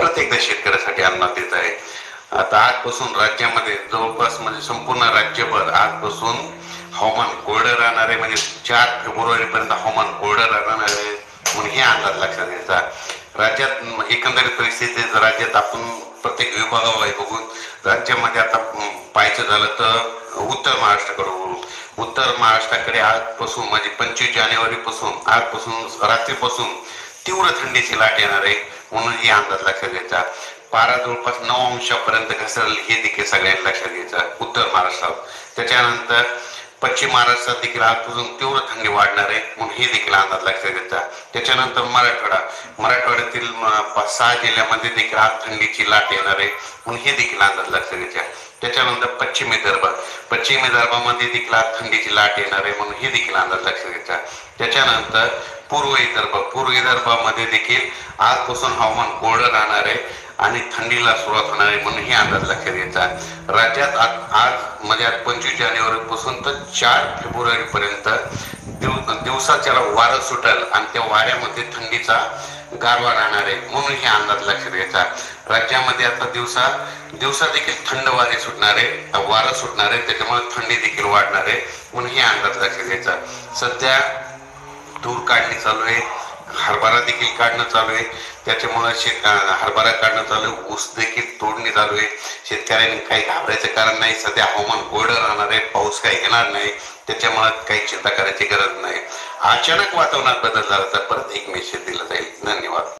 परत एकदा शेतकऱ्यासाठी अन्नात येत आहे. आता आजपासून राज्यामध्ये जवळपास म्हणजे संपूर्ण राज्यभर आजपासून हवामान कोरडं राहणार आहे. म्हणजे 4 फेब्रुवारी पर्यंत हवामान कोरडं राहणार आहे म्हणून हे अंदाज लक्षात घ्यायचा. राज्यात एकंदरीत परिस्थिती राज्यात आपण प्रत्येक विभागावर बघून राज्यामध्ये आता पाहायचं झालं तर उत्तर महाराष्ट्राकडे उत्तर महाराष्ट्राकडे आजपासून म्हणजे 25 जानेवारी पासून आजपासून रात्रीपासून तीव्र थंडीची लाट येणार आहे म्हणून हे अंदाज लक्षात घ्यायचा. पारा जवळपास 9 अंशापर्यंत घसरल हे देखील सगळ्यांनी लक्षात घ्यायचं उत्तर महाराष्ट्रात. त्याच्यानंतर पश्चिम महाराष्ट्रात देखील आजपासून तीव्र थंडी वाढणार आहे म्हणून हे देखील अंदाज लक्षात घ्यायचा. त्याच्यानंतर मराठवाड्यातील 5-6 जिल्ह्यामध्ये देखील आज थंडीची लाट येणार आहे म्हणून हे देखील अंदाज लक्षात घ्यायचा. त्याच्यानंतर पश्चिम विदर्भामध्ये देखील आज थंडीची लाट येणार आहे म्हणून हे देखील अंदाज लक्षात घ्यायचा. त्याच्यानंतर पूर्व विदर्भामध्ये देखील आजपासून हवामान कोरडं राहणार आहे आणि थंडीला सुरुवात होणार आहे म्हणून हे अंदाज लक्षात घ्यायचा. राज्यात आज म्हणजे 25 जानेवारी पासून तर 4 फेब्रुवारी पर्यंत दिवसाच्याला वारं सुटेल आणि त्या वाऱ्यामध्ये थंडीचा गारवा राहणार आहे म्हणून हे अंदाज लक्षात घ्यायचा. राज्यामध्ये आता दिवसा देखील थंड वारे सुटणार आहे, वारं सुटणार आहे, त्याच्यामुळे थंडी देखील वाढणार आहे म्हणून हे अंदाज लक्षात घ्यायचा. सध्या तूर काढणी चालू आहे, हरभरा देखील काढणं चालू आहे. त्याच्यामुळे हरभरा काढणं चालू आहे, ऊस देखील तोडणी चालू आहे. शेतकऱ्यांनी काही घाबरायचं कारण नाही. सध्या हवामान कोरडं राहणार आहे, पाऊस काही येणार नाही, त्याच्यामुळे काही चिंता करायची गरज नाही. अचानक वातावरणात बदल झाला तर परत एक मेसेज दिला जाईल. धन्यवाद.